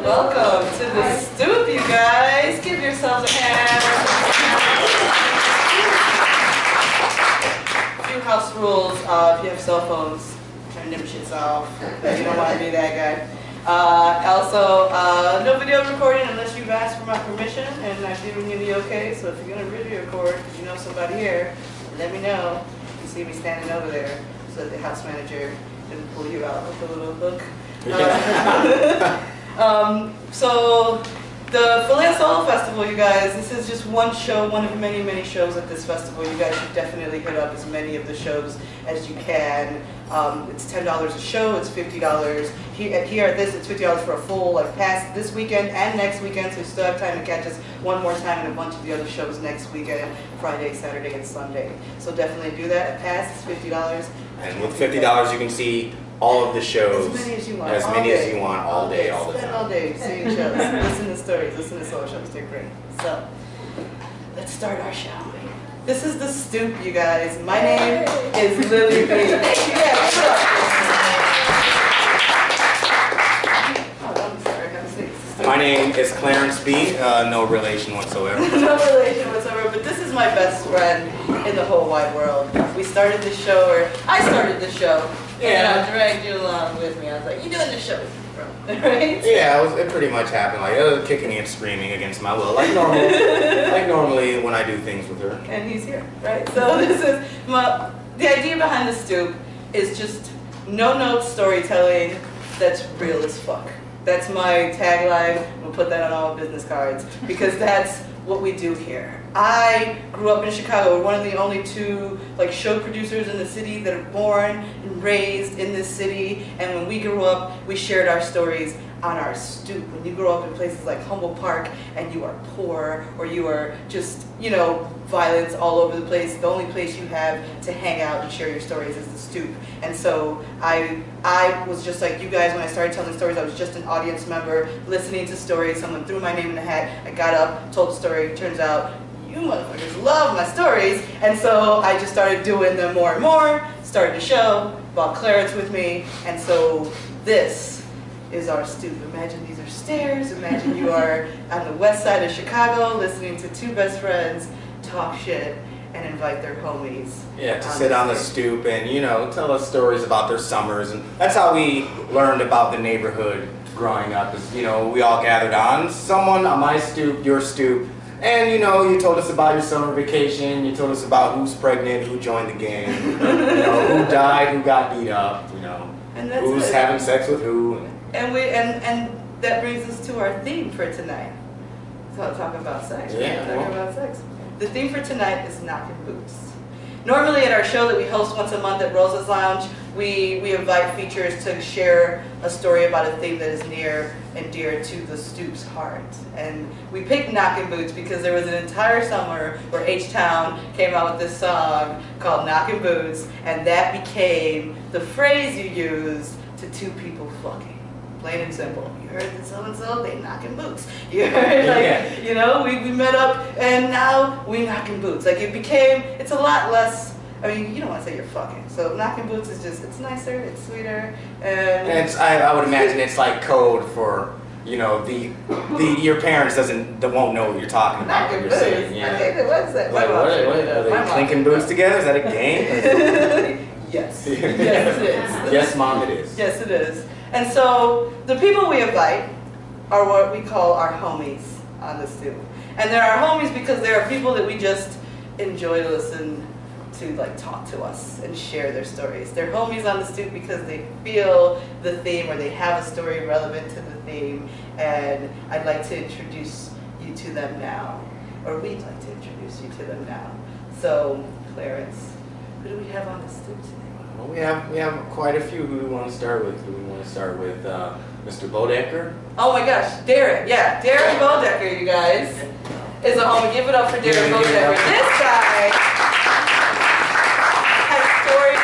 Welcome to the Stoop, you guys. Give yourselves a hand. A few house rules. If you have cell phones, turn them shits off. You don't want to be that guy. Also, no video recording unless you've asked for my permission and I've given you the okay. So if you're going to video record, because you know somebody here, let me know. You can see me standing over there so that the house manager didn't pull you out with a little hook. So the Fillet Solo Festival, you guys, this is just one show, one of many, many shows at this festival. You guys should definitely hit up as many of the shows as you can. It's $10 a show, it's $50. Here at this, it's $50 for a full pass this weekend and next weekend, so you still have time to catch us one more time and a bunch of the other shows next weekend, Friday, Saturday, and Sunday. So definitely do that. A pass is $50. And with $50 you can see all of the shows. As many as you want. As many as you want, all day, all the Spend time. all day seeing shows, listen to stories, listen to solo shows, they're great. So, let's start our show. This is the Stoop, you guys. My name is Lily B. My name is Clarence B. No relation whatsoever. No relation whatsoever, but this is my best friend in the whole wide world. We started this show, or I started this show, and I dragged you along with me. I was like, "You doing this show with me, bro?" Right? Yeah, it pretty much happened. Kicking and screaming against my will, like normally when I do things with her. And he's here, right? So this is the idea behind the Stoop is just no-note storytelling that's real as fuck. That's my tagline. We'll put that on all business cards because that's what we do here. I grew up in Chicago. We're one of the only two show producers in the city that are born and raised in this city. And when we grew up, we shared our stories on our stoop. When you grow up in places like Humboldt Park and you are poor or you are just, violence all over the place, the only place you have to hang out and share your stories is the stoop. And so I was just like you guys when I started telling stories. I was just an audience member listening to stories. Someone threw my name in the hat. I got up, told the story. Turns out you motherfuckers love my stories. And so I just started doing them more and more, started a show, brought Clarence with me. And so this is our stoop. Imagine these are stairs. Imagine you are on the west side of Chicago listening to two best friends talk shit and invite their homies. Yeah, to sit on the stoop and, tell us stories about their summers. And that's how we learned about the neighborhood growing up. Is, we all gathered on my stoop, your stoop. And, you told us about your summer vacation. You told us about who's pregnant, who joined the gang, who died, who got beat up, and that's who's having sex with who. And that brings us to our theme for tonight. So talking about sex. Yeah. Talking about sex. The theme for tonight is Knockin Boots. Normally at our show that we host once a month at Rosa's Lounge, we invite features to share a story about a theme that is near and dear to the Stoop's heart. And we picked Knockin Boots because there was an entire summer where H-Town came out with this song called Knockin Boots, and that became the phrase you use to two people fucking. Plain and simple. You heard that so-and-so, they knocking boots. You heard, we met up and now we knocking boots. It's a lot less, you don't want to say you're fucking. So knocking boots is just, it's nicer, it's sweeter. And I would imagine it's like code for, your parents won't know what you're talking about. Knocking boots. What's that? What are they clinking boots together? Is that a game? Yes. Yes, it is. Yes, Mom, it is. Yes, it is. And so the people we invite are what we call our homies on the Stoop. And they're our homies because they are people that we just enjoy to listen to talk to us and share their stories. They're homies on the Stoop because they feel the theme or they have a story relevant to the theme. And I'd like to introduce you to them now. Or we'd like to introduce you to them now. So, Clarence, who do we have on the Stoop today? Well, we have quite a few. Who do we want to start with? Mr. Bodeker. Oh my gosh, Darren. Yeah, Darren Bodeker, you guys, is a homie. Give it up for Darren Bodeker. This guy has stories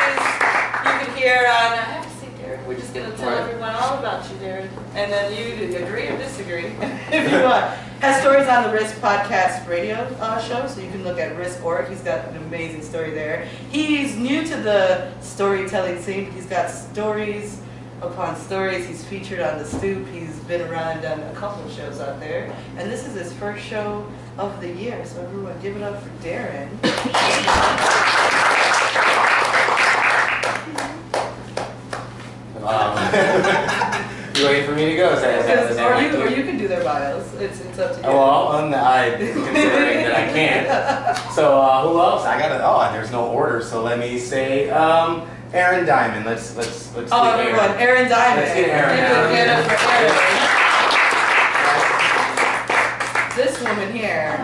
you can hear on. I have to see Darren. We're just gonna tell everyone all about you, Darren, and then you agree or disagree if you want. Has stories on the Risk Podcast radio show, so you can look at Risk.org. He's got an amazing story there. He's new to the storytelling scene. He's got stories upon stories. He's featured on the Stoop. He's been around and done a couple of shows out there. And this is his first show of the year. So everyone give it up for Darren. You waiting for me to go? Is that or you can do their bios. It's up to you. Well, considering that I can't. So who else? I gotta. Oh, there's no order. So let me say Erin Diamond. Let's oh, everyone, Erin Diamond. Let's get Erin. Give it up for Erin. This woman here.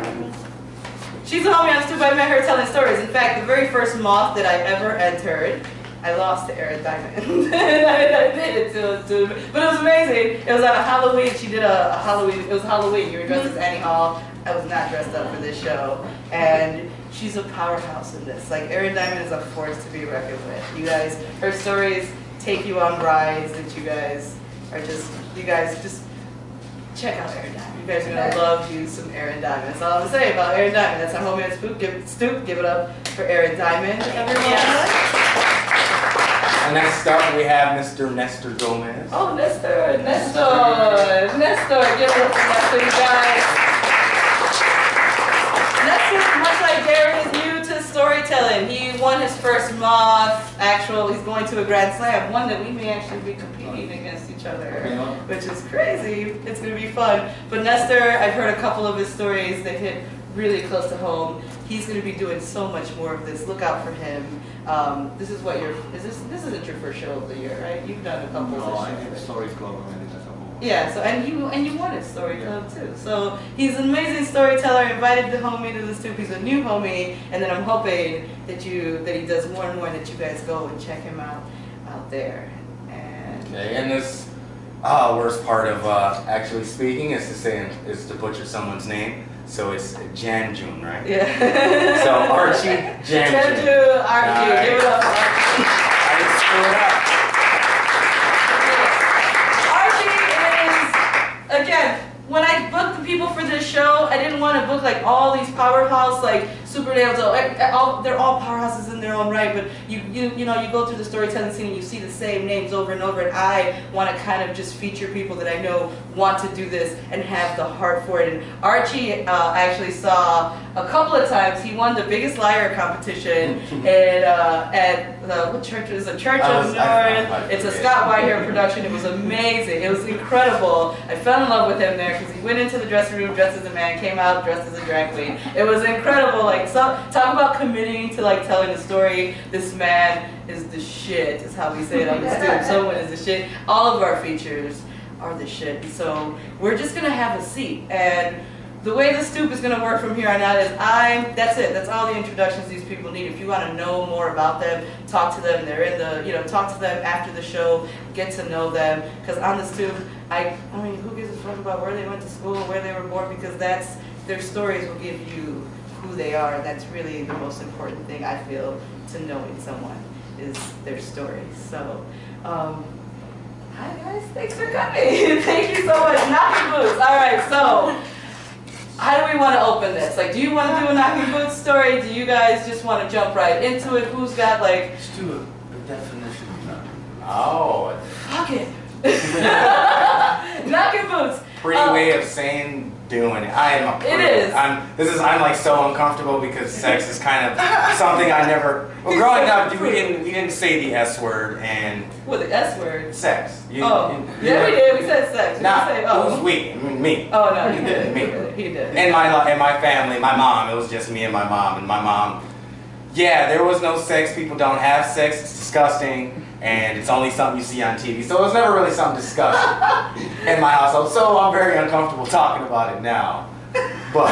She's a homie on Stoop. I met her telling stories. In fact, the very first moth that I ever entered, I lost to Erin Diamond. I did it to, but it was amazing. It was on a Halloween. She did a Halloween. It was Halloween. You were dressed as Annie Hall. I was not dressed up for this show, and she's a powerhouse in this. Like, Erin Diamond is a force to be reckoned with. You guys, her stories take you on rides that you guys just check out Erin Diamond. You guys are gonna love you some Erin Diamond. That's all I'm gonna say about Erin Diamond. That's our homie at Stoop. Give it up for Erin Diamond, everyone. And next up, we have Mr. Nestor Gomez. Oh, Nestor, give it up for Nestor, you guys. Nestor, much like Darren, is new to storytelling. He won his first moth. He's going to a Grand Slam, one that we may actually be competing against each other, which is crazy. It's going to be fun. But Nestor, I've heard a couple of his stories that hit really close to home. He's going to be doing so much more of this. Look out for him. This is what this isn't your first show of the year, right? You've done a couple of shows. I did Story Club and I did a couple. Yeah, so and you won at Story Club too. So he's an amazing storyteller. I invited the homie to the Stoop. He's a new homie, and then I'm hoping that he does more and more, that you guys go and check him out there. And okay, and this worst part of actually speaking is to butcher someone's name. So it's Janjun, right? Yeah. So Archy Janjun. Janjun, Archy. Right. Give it up, Archy. I didn't screw it up. Archy is, again, when I booked the people for this show, I didn't want to book like all these powerhouse, like superheroes. They're all powerhouses in their own right, but you go through the storytelling scene and you see the same names over and over, and I want to kind of just feature people that I know want to do this and have the heart for it. And Archy actually saw a couple of times. He won the Biggest Liar competition at what church is a Church of North. It's a Scott Whitehair production. It was amazing. It was incredible. I fell in love with him there because he went into the dressing room dressed as a man, came out dressed as a drag queen. It was incredible. Like, talk about committing to like telling a story. This man is the shit, is how we say it on the Stoop. Someone is the shit. All of our features are the shit. So we're just gonna have a seat, and the way the Stoop is gonna work from here on out is that's it. That's all the introductions these people need. If you want to know more about them, talk to them. They're in the talk to them after the show. Get to know them, because on the Stoop, I mean, who gives a fuck about where they went to school, where they were born, because their stories will give you who they are, and that's really the most important thing, I feel, to knowing someone, is their stories. So, hi guys, thanks for coming. Thank you so much. Knockin Boots. All right, so how do we want to open this? Like, do you want to do a Knockin Boots story? Do you guys just want to jump right into it? Who's got like? Let's do a definition of that. Oh. Fuck it. Knockin Boots. Pretty way of saying doing it. I am a prude. It is. I'm like so uncomfortable because sex is kind of something I never. Well, growing up, we didn't say the S word and. What, the S word? Sex. We did. We said sex. Who's we? Me. Oh no, he did. Me. He did. And my family, my mom. It was just me and my mom. And my mom. Yeah, there was no sex. People don't have sex. It's disgusting. And it's only something you see on TV. So it was never really something discussed in my household. So I'm very uncomfortable talking about it now. But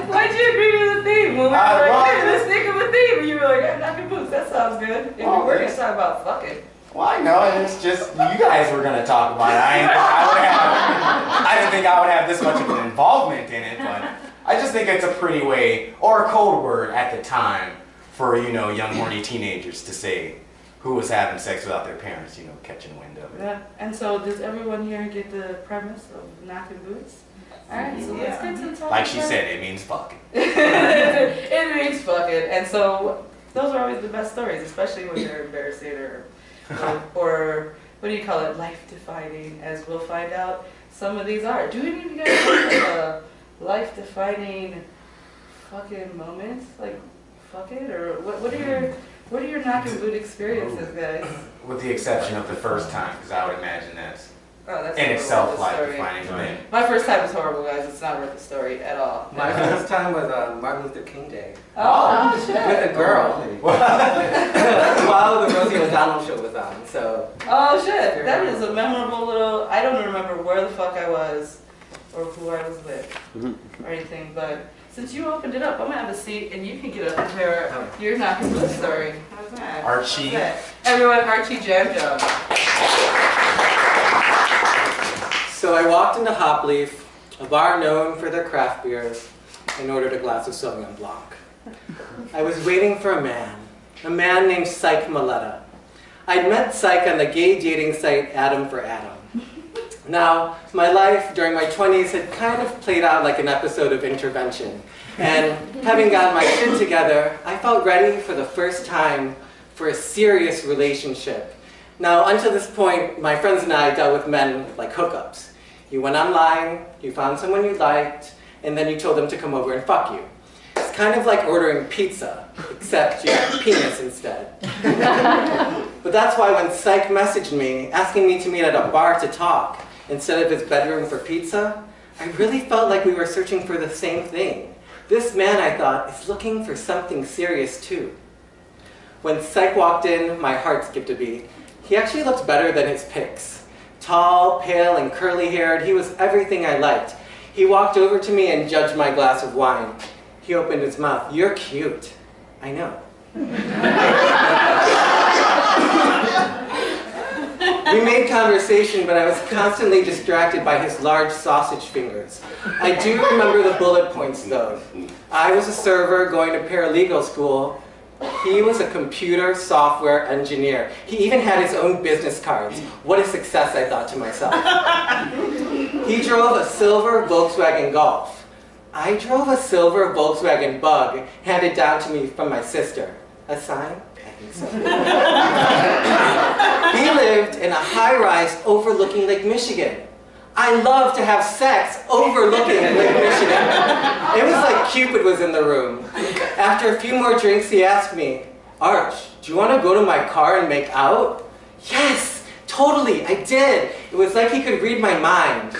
why'd you agree to the theme? When we were like, hey, let's think of a theme. And you were like, hey, Knockin Boots, that sounds good. And we were going to talk about fucking. Well, I know, and it's just, you guys were going to talk about it. I didn't think I would have this much of an involvement in it, but I just think it's a pretty way, or a code word at the time, for, young horny teenagers to say who was having sex without their parents, catching wind of it. Yeah, and so does everyone here get the premise of Knockin Boots? Alright, so let's get to the topic. Like she said, it means fucking. It means fucking, and so those are always the best stories, especially when they're embarrassing or what do you call it, life-defining, as we'll find out some of these are. Do any of you guys have life-defining fucking moments? Like, fuck it? Or what are your knockin' boot experiences, guys? With the exception of the first time, because I would imagine that's That's in itself life-defining event. My first time was horrible, guys. It's not worth the story at all. My first time was Martin Luther King Day. Oh, shit. With a girl. While the Rosie O'Donnell show was on, so. Oh, shit. That is a memorable little, I don't remember where the fuck I was or who I was with or anything, but since you opened it up, I'm gonna have a seat and you can get up and share your knockin' boot story. How's that? Archie. How's that? Everyone, Archy Jam Job. So I walked into Hopleaf, a bar known for their craft beers, and ordered a glass of Sauvignon Blanc. I was waiting for a man named Psych Maletta. I'd met Psych on the gay dating site Adam for Adam. Now, my life during my 20s had kind of played out like an episode of Intervention. And having gotten my shit together, I felt ready for the first time for a serious relationship. Now, until this point, my friends and I dealt with men like hookups. You went online, you found someone you liked, and then you told them to come over and fuck you. It's kind of like ordering pizza, except you had penis instead. But that's why when Psych messaged me, asking me to meet at a bar to talk, instead of his bedroom for pizza, I really felt like we were searching for the same thing. This man, I thought, is looking for something serious too. When Psych walked in, my heart skipped a beat. He actually looked better than his pics. Tall, pale, and curly-haired, he was everything I liked. He walked over to me and judged my glass of wine. He opened his mouth. "You're cute." I know. We made conversation, but I was constantly distracted by his large sausage fingers. I do remember the bullet points, though. I was a server going to paralegal school. He was a computer software engineer. He even had his own business cards. What a success, I thought to myself. He drove a silver Volkswagen Golf. I drove a silver Volkswagen Bug handed down to me from my sister. A sign? I think so. He lived in a high-rise overlooking Lake Michigan. I love to have sex overlooking Lake Michigan. It was like Cupid was in the room. After a few more drinks, he asked me, "Arch, do you want to go to my car and make out?" Yes, totally, I did. It was like he could read my mind.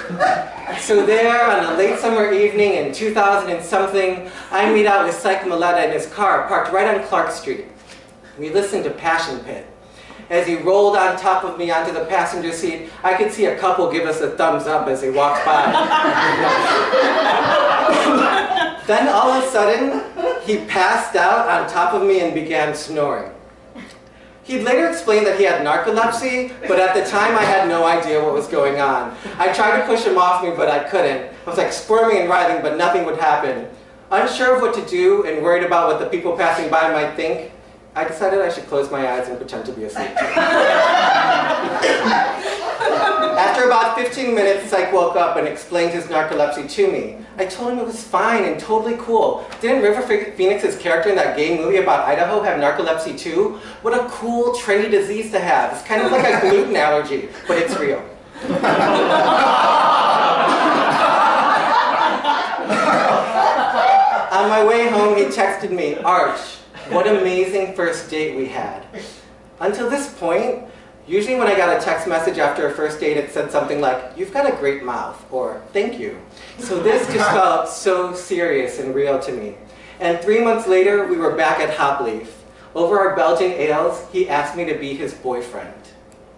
So there, on a late summer evening in 2000 and something, I meet out with Psych Maletta in his car, parked right on Clark Street. We listened to Passion Pit. As he rolled on top of me onto the passenger seat, I could see a couple give us a thumbs up as they walked by. Then all of a sudden, he passed out on top of me and began snoring. He'd later explained that he had narcolepsy, but at the time I had no idea what was going on. I tried to push him off me, but I couldn't. I was like squirming and writhing, but nothing would happen. Unsure of what to do and worried about what the people passing by might think, I decided I should close my eyes and pretend to be asleep. After about 15 minutes, Psych woke up and explained his narcolepsy to me. I told him it was fine and totally cool. Didn't River Phoenix's character in that gay movie about Idaho have narcolepsy too? What a cool, trendy disease to have. It's kind of like a gluten allergy, but it's real. On my way home, he texted me, "Arch, what amazing first date we had." Until this point, usually when I got a text message after a first date, it said something like, "You've got a great mouth," or "Thank you." So this just felt so serious and real to me. And 3 months later, we were back at Hopleaf. Over our Belgian ales, he asked me to be his boyfriend.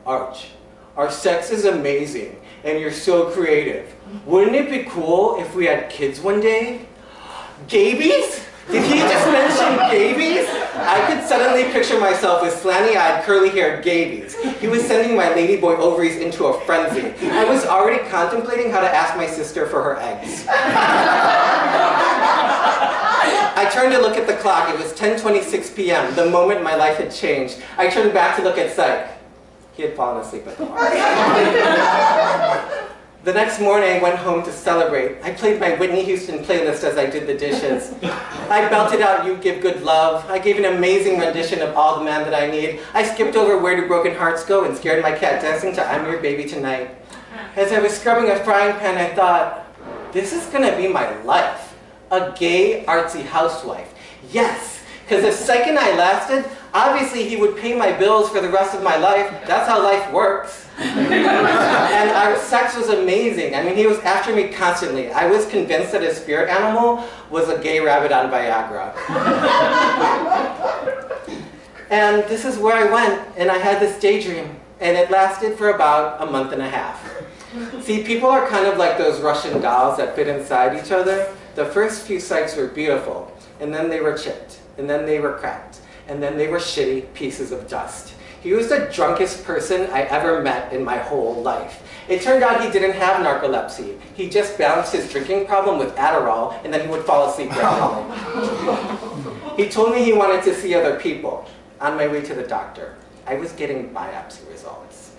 "Arch, our sex is amazing, and you're so creative. Wouldn't it be cool if we had kids one day?" Gabies? Did he just mention gabies? I could suddenly picture myself with slanty-eyed, curly-haired gabies. He was sending my ladyboy ovaries into a frenzy. I was already contemplating how to ask my sister for her eggs. I turned to look at the clock. It was 10:26 p.m., the moment my life had changed. I turned back to look at Psych. He had fallen asleep at the bar. The next morning, I went home to celebrate. I played my Whitney Houston playlist as I did the dishes. I belted out You Give Good Love. I gave an amazing rendition of All the Man That I Need. I skipped over Where Do Broken Hearts Go and scared my cat dancing to I'm Your Baby Tonight. As I was scrubbing a frying pan, I thought, this is gonna be my life. A gay, artsy housewife. Yes, because if Psych and I lasted, obviously he would pay my bills for the rest of my life. That's how life works. And our sex was amazing. I mean, he was after me constantly. I was convinced that his spirit animal was a gay rabbit on Viagra. And this is where I went, and I had this daydream, and it lasted for about a month and a half. See, people are kind of like those Russian dolls that fit inside each other. The first few psychs were beautiful, and then they were chipped, and then they were cracked, and then they were shitty pieces of dust. He was the drunkest person I ever met in my whole life. It turned out he didn't have narcolepsy. He just balanced his drinking problem with Adderall, and then he would fall asleep gradually. He told me he wanted to see other people. On my way to the doctor, I was getting biopsy results.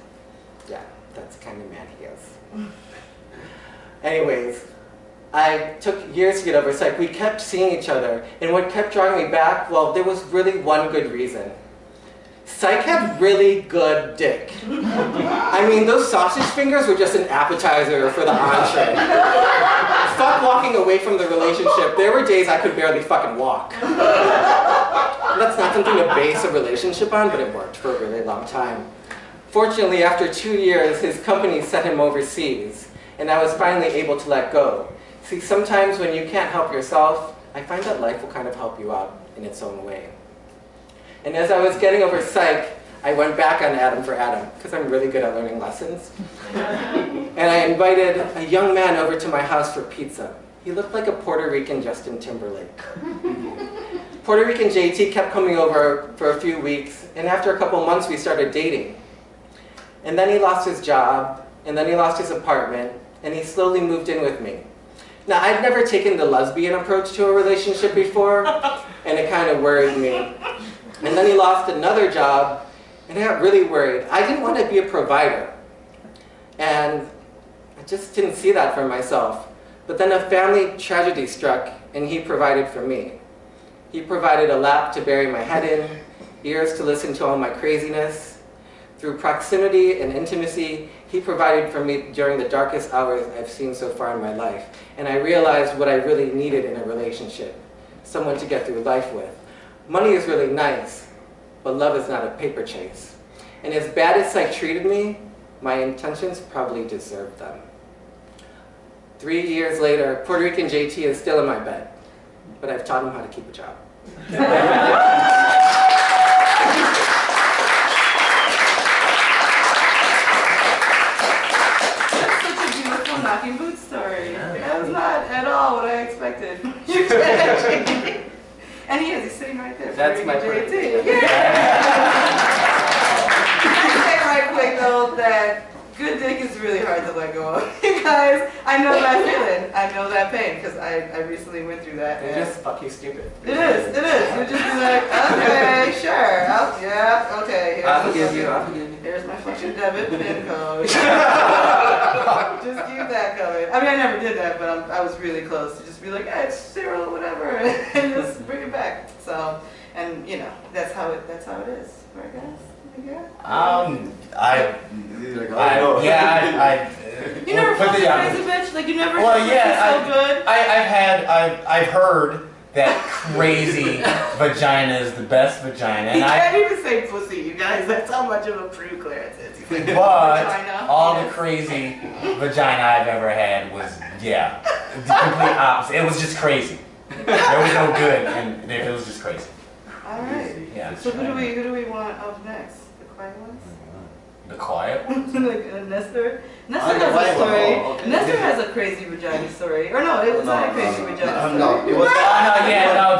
Yeah, that's the kind of man he is. Anyways, I took years to get over Psych. We kept seeing each other, and what kept drawing me back, well, there was really one good reason. Psych had really good dick. I mean, those sausage fingers were just an appetizer for the entree. Fuck walking away from the relationship. There were days I could barely fucking walk. That's not something to base a relationship on, but it worked for a really long time. Fortunately, after 2 years, his company sent him overseas, and I was finally able to let go. See, sometimes when you can't help yourself, I find that life will kind of help you out in its own way. And as I was getting over Psych, I went back on Adam for Adam, because I'm really good at learning lessons. And I invited a young man over to my house for pizza. He looked like a Puerto Rican Justin Timberlake. Puerto Rican JT kept coming over for a few weeks, and after a couple months we started dating. And then he lost his job, and then he lost his apartment, and he slowly moved in with me. Now, I'd never taken the lesbian approach to a relationship before, and it kind of worried me. And then he lost another job, and I got really worried. I didn't want to be a provider, and I just didn't see that for myself. But then a family tragedy struck, and he provided for me. He provided a lap to bury my head in, ears to listen to all my craziness. Through proximity and intimacy, he provided for me during the darkest hours I've seen so far in my life. And I realized what I really needed in a relationship, someone to get through life with. Money is really nice, but love is not a paper chase. And as bad as Psych treated me, my intentions probably deserved them. 3 years later, Puerto Rican JT is still in my bed, but I've taught him how to keep a job. That's such a beautiful Knockin Boots story. That was not at all what I expected. And he is, he's sitting right there. That's my JT. birthday. Yeah. Can I say right quick though that good dick is really hard to let go of. You guys, I know that feeling. I know that pain because I recently went through that. They're just fuck you stupid. It is. You're just like, okay, sure. Yeah, okay. I'll forgive you. Here's my fucking debit PIN code. Just keep that coming. I mean, I never did that, but I was really close to just be like, hey, it's 0, whatever, and just bring it back. So, and you know, that's how it is, right, guys? Yeah. You never felt a crazy bitch? Like you never felt so good? I've heard that crazy vagina is the best vagina. He can't even say pussy, you guys. That's how much of a prude Clarence is. He's like, but vagina. all the crazy vagina I've ever had was, the complete opposite. It was just crazy. There was no good, and it was just crazy. All right. Yeah. So who do we want up next? The quiet ones? The quiet? Like Nestor? Nestor has a story. Oh, okay. Nestor has a crazy vagina story. Or no, it was not a crazy vagina story. No, it was.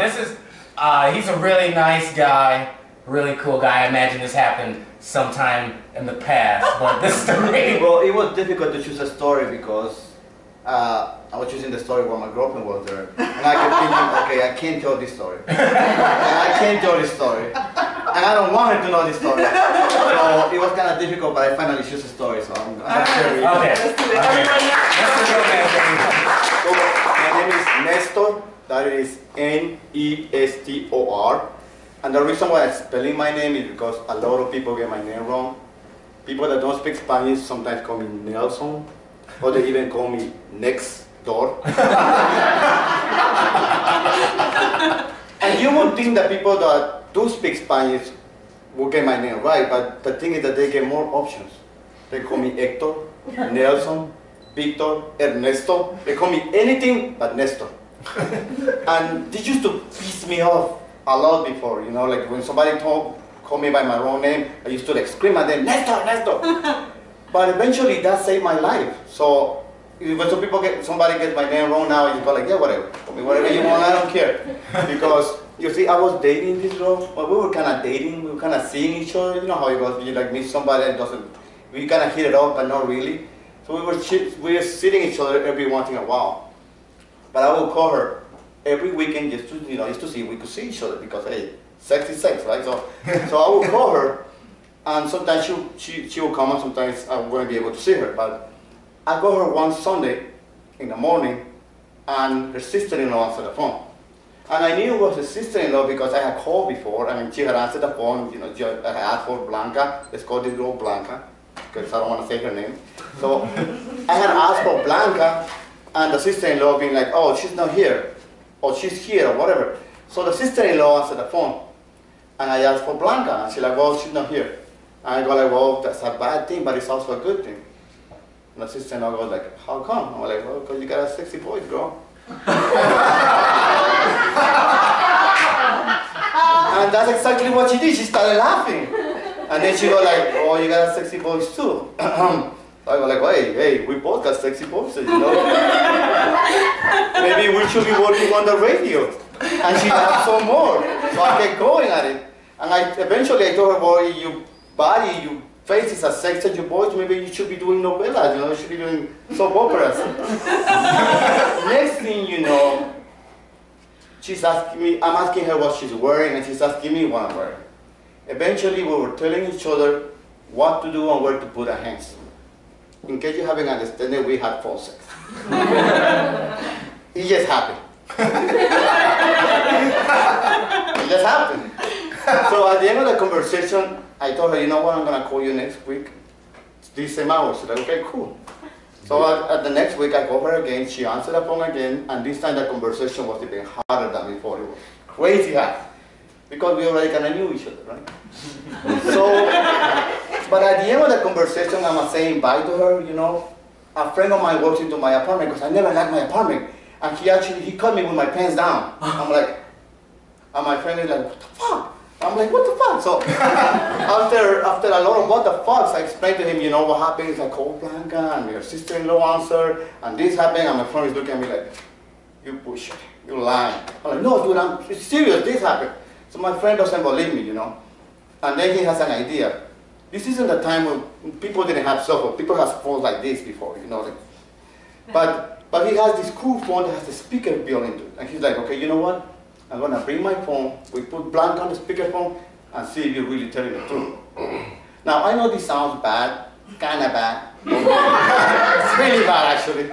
This is, he's a really nice guy, really cool guy. I imagine this happened sometime in the past, but this story... Well, it was difficult to choose a story because I was choosing the story while my girlfriend was there. And I kept thinking, okay, I can't tell this story. And I can't tell this story. And I don't want her to know this story. So it was kind of difficult, but I finally choose a story, so I'm going to share it. Okay. Let's do it. Everybody So my name is Nestor. That is Nestor. And the reason why I'm spelling my name is because a lot of people get my name wrong. People that don't speak Spanish sometimes call me Nelson, or they even call me Next Door. And you would think that people that do speak Spanish will get my name right, but the thing is that they get more options. They call me Hector, Nelson, Victor, Ernesto. They call me anything but Nestor. And this used to piss me off a lot before, you know, like when somebody called me by my wrong name, I used to like scream at them, Nestor, Nestor. But eventually that saved my life. So when somebody gets my name wrong now, you go like, yeah, whatever. Call me whatever you want, I don't care. Because you see, I was dating this girl, but we were kind of dating, we were kind of seeing each other. You know how it goes, you like meet somebody that doesn't, we kind of hit it off, but not really. So we were sitting each other every once in a while. But I would call her every weekend just to, you know, just to see if we could see each other because, hey, sex is sex, right? So I would call her, and sometimes she will come, and sometimes I wouldn't be able to see her. But I called her one Sunday in the morning, and her sister-in-law answered the phone. And I knew it was her sister-in-law because I had called before. I mean, she had answered the phone. You know, I had asked for Blanca. Let's call this girl Blanca, because I don't want to say her name. So I had asked for Blanca, and the sister-in-law being like, oh, she's not here, or she's here, or whatever. So the sister-in-law answered the phone, and I asked for Blanca, and she's like, well, she's not here. And I go like, well, that's a bad thing, but it's also a good thing. And the sister-in-law goes like, how come? I'm like, well, because you got a sexy voice, girl. And that's exactly what she did. She started laughing. And then she go like, oh, you got a sexy voice too. So I go like, hey, we both got sexy voices, you know. Maybe we should be working on the radio. And she laughed some more. So I kept going at it. And eventually I told her, well, your body, your face is as sexy as your voice, maybe you should be doing novelas, you know, you should be doing soap operas. Next thing you know, she's asking me, I'm asking her what she's wearing, and she's asking me what I'm wearing. Eventually, we were telling each other what to do and where to put our hands. In case you haven't understood it, we had phone sex. It just happened. It just happened. So at the end of the conversation, I told her, you know what, I'm going to call you next week. These same hours. She's like, okay, cool. So at the next week, I called her again. She answered the phone again, and this time the conversation was even harder than before. It was crazy hard. Because we already kind of knew each other, right? So, but at the end of the conversation, I'm saying bye to her, you know. A friend of mine walks into my apartment because I never liked my apartment. And he caught me with my pants down. I'm like, and my friend is like, what the fuck? I'm like, what the fuck? So after a lot of what the fucks, I explained to him, you know, what happened is I called Blanca and your sister-in-law answered, and this happened, and my friend is looking at me like, you bullshit, you lying. I'm like, no, dude, it's serious, this happened. So my friend doesn't believe me, you know. And then he has an idea. This isn't the time when people didn't have cell phones. People have phones like this before, you know. But he has this cool phone that has a speaker built into it. And he's like, okay, you know what? I'm going to bring my phone, we put Blanca on the speakerphone, and see if you're really telling the truth. Now, I know this sounds bad, kind of bad. It's really bad, actually.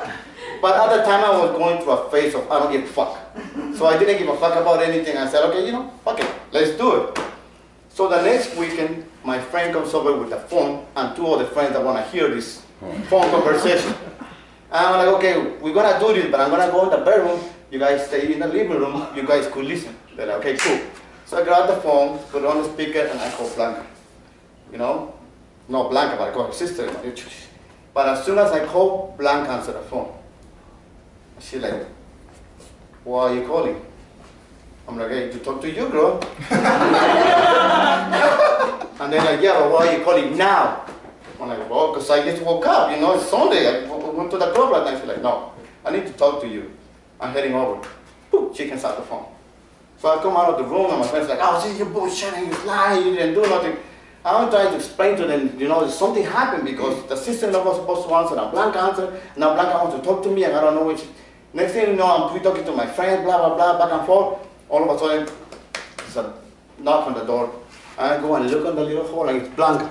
But at the time, I was going through a phase of I don't give a fuck. So I didn't give a fuck about anything. I said, okay, you know, fuck it, let's do it. So the next weekend, my friend comes over with the phone, and two other friends that want to hear this phone conversation. And I'm like, okay, we're going to do this, but I'm going to go in the bedroom. You guys stay in the living room, you guys could listen. They're like, okay, cool. So I grabbed the phone, put it on the speaker, and I called Blanca. You know? Not Blanca, but I called her sister. But as soon as I called, Blanca answered the phone. She's like, why are you calling? I'm like, hey, to talk to you, girl. And they're like, yeah, but why are you calling now? I'm like, well, because I just woke up, you know, it's Sunday. I went to the club right now. She's like, no, I need to talk to you. I'm heading over. Boop, she can start the phone. So I come out of the room and my friend's like, oh, you're bullshitting, you're lying, you didn't do nothing. I'm trying to explain to them, you know, something happened because the sister-in-law was supposed to answer and Blanca answered. Now Blanca wants to talk to me and I don't know which. Next thing you know, I'm talking to my friend, blah, blah, blah, back and forth. All of a sudden, there's a knock on the door. And I go and look on the little hole and it's Blanca.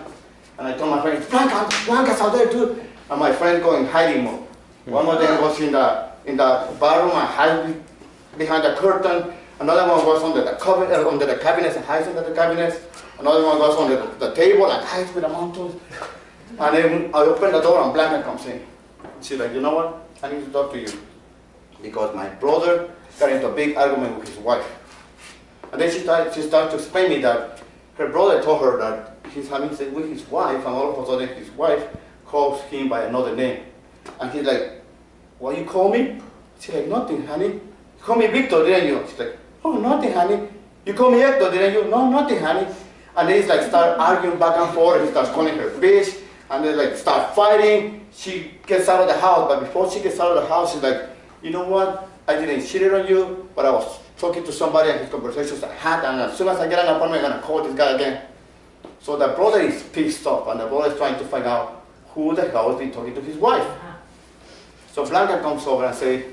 And I told my friend, Blanca's out there too. And my friend go in hiding mode. One of them was in the bathroom and hide behind the curtain. Another one was under the cabinets and hides under the cabinets. Another one goes under the table and hides with the mountains. And then I open the door and Blanca comes in. She's like, you know what? I need to talk to you. Because my brother got into a big argument with his wife. And then she started to explain me that her brother told her that he's having sex with his wife, and all of a sudden his wife calls him by another name. And he's like, what you call me? She's like, nothing, honey. You call me Victor, didn't you? She's like, oh, nothing, honey. You call me Hector, didn't you? No, nothing, honey. And then he's like, start arguing back and forth. He starts calling her bitch. And then like start fighting. She gets out of the house, but before she gets out of the house, she's like, you know what? I didn't cheat on you, but I was talking to somebody and his conversations are hot, and as soon as I get an apartment, I'm gonna call this guy again. So the brother is pissed off, and the brother is trying to find out who the hell has been talking to his wife. So Blanca comes over and says,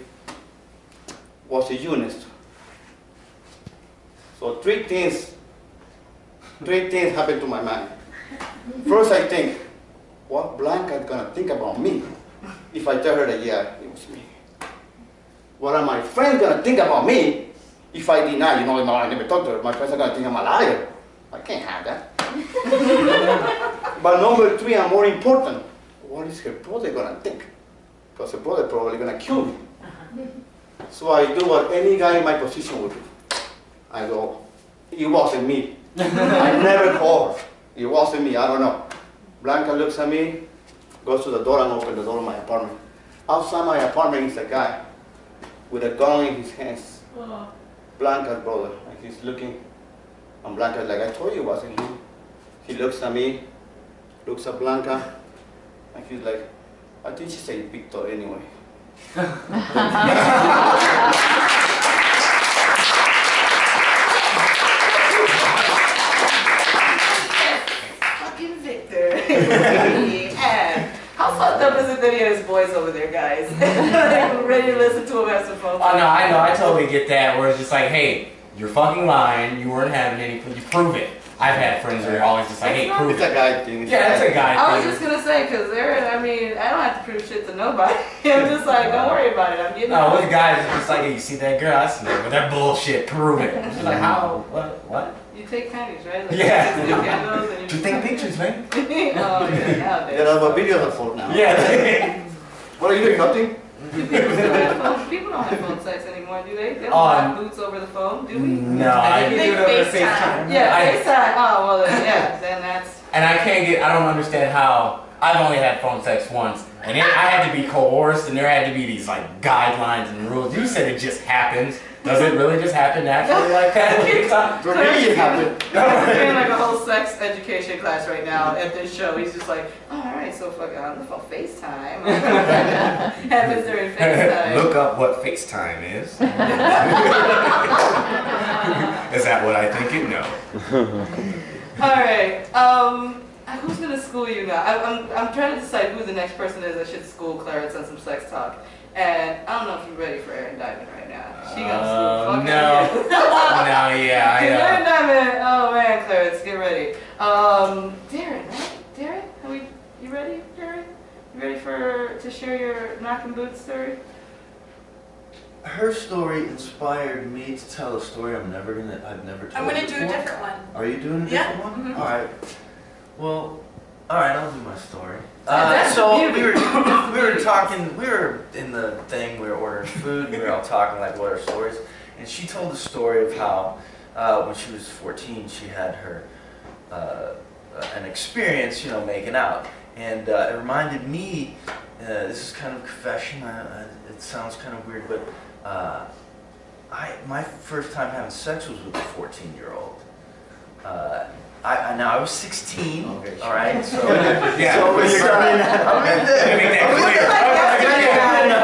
was it you, Nestor? So three things happened to my mind. First I think, what Blanca is gonna think about me if I tell her that, yeah, it was me? What are my friends gonna think about me if I deny, no, I never talked to her. My friends are gonna think I'm a liar. I can't have that. But number three, and more important, what is her brother gonna think? Because her brother probably gonna kill me. So I do what any guy in my position would do. I go, it wasn't me. I never called her. It wasn't me, I don't know. Blanca looks at me, goes to the door and opens the door of my apartment. Outside my apartment is a guy with a gun in his hands. Blanca's brother, and he's looking, and Blanca's like, I told you it wasn't him. He looks at me, looks at Blanca, and he's like, I think she said Victor anyway. Fucking Victor. And how fucked up is it that he has boys over there, guys? Like, ready to listen to him have some phone. Oh no, I know, I totally get that, where it's just like, hey, you're fucking lying, you weren't having any, you prove it. I've had friends that are always just like, hey, prove it. It's a guy thing. Yeah, it's a guy thing. I was just gonna say, because I mean, I don't have to prove shit to nobody. I'm just like, don't worry about it, I'm getting No, with guys, it's just like, hey, you see that girl? That's with that bullshit, prove it. She's like, how? What? You take pennies, right? Like, Yeah. you take candles and You take pictures, man. Oh, yeah, nowadays. There are videos of phone now. Yeah. What are you doing? Nothing? People don't have phone sex anymore, do they? They don't have boots over the phone, do we? No, I think I, you do it over FaceTime. Yeah, FaceTime. Oh, well, then, yeah, then that's... and I don't understand how, I've only had phone sex once, and I had to be coerced, and there had to be these like guidelines and rules. You said it just happens. Does it really just happen naturally like that? For me, it happened. We're doing like a whole sex education class right now at this show. He's just like, oh, all right, so fucking on the phone, FaceTime. Happens during FaceTime. Look up what FaceTime is. Is that what I think it? No. All right. Who's gonna school you now? I'm trying to decide who the next person is that should school Clarence on some sex talk. And I don't know if you're ready for Erin Diamond right now. She gonna school fucking no. No, yeah. Erin Diamond. Oh man, Clarence, get ready. Darren, right? Darren, you ready, Darren? You ready to share your Knockin Boots story? Her story inspired me to tell a story I've never told I'm gonna do before. a different one. Are you doing a Yeah. different one? Mhm. All right. Well, all right. I'll do my story. That's So the beauty. we were talking. We were in the thing. We were ordering food. We were all talking like what our stories. And she told the story of how when she was 14, she had her an experience, making out, and it reminded me. This is kind of a confession. It sounds kind of weird, but my first time having sex was with a 14-year-old. I was 16. Okay, all right. So Yeah. So when you're coming, It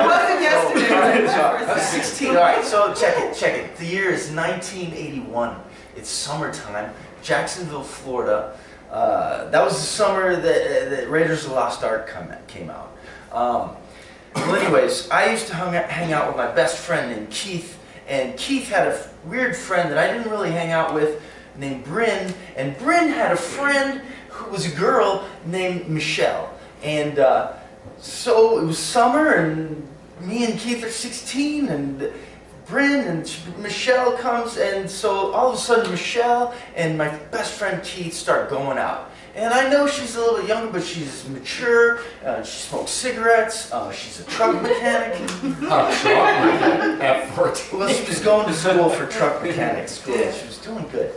wasn't yesterday. I was 16. All right. So check it. The year is 1981. It's summertime, Jacksonville, Florida. That was the summer that Raiders of the Lost Ark came out. Well, anyways, I used to hang out with my best friend named Keith, and Keith had a weird friend that I didn't really hang out with named Bryn, and Bryn had a friend who was a girl named Michelle. And so it was summer, and me and Keith are 16, and Bryn and Michelle comes, and so all of a sudden Michelle and my best friend Keith start going out. And I know she's a little younger, but she's mature. She smokes cigarettes. She's a truck mechanic. At 14. Well, she was going to school for truck mechanic school. She was doing good.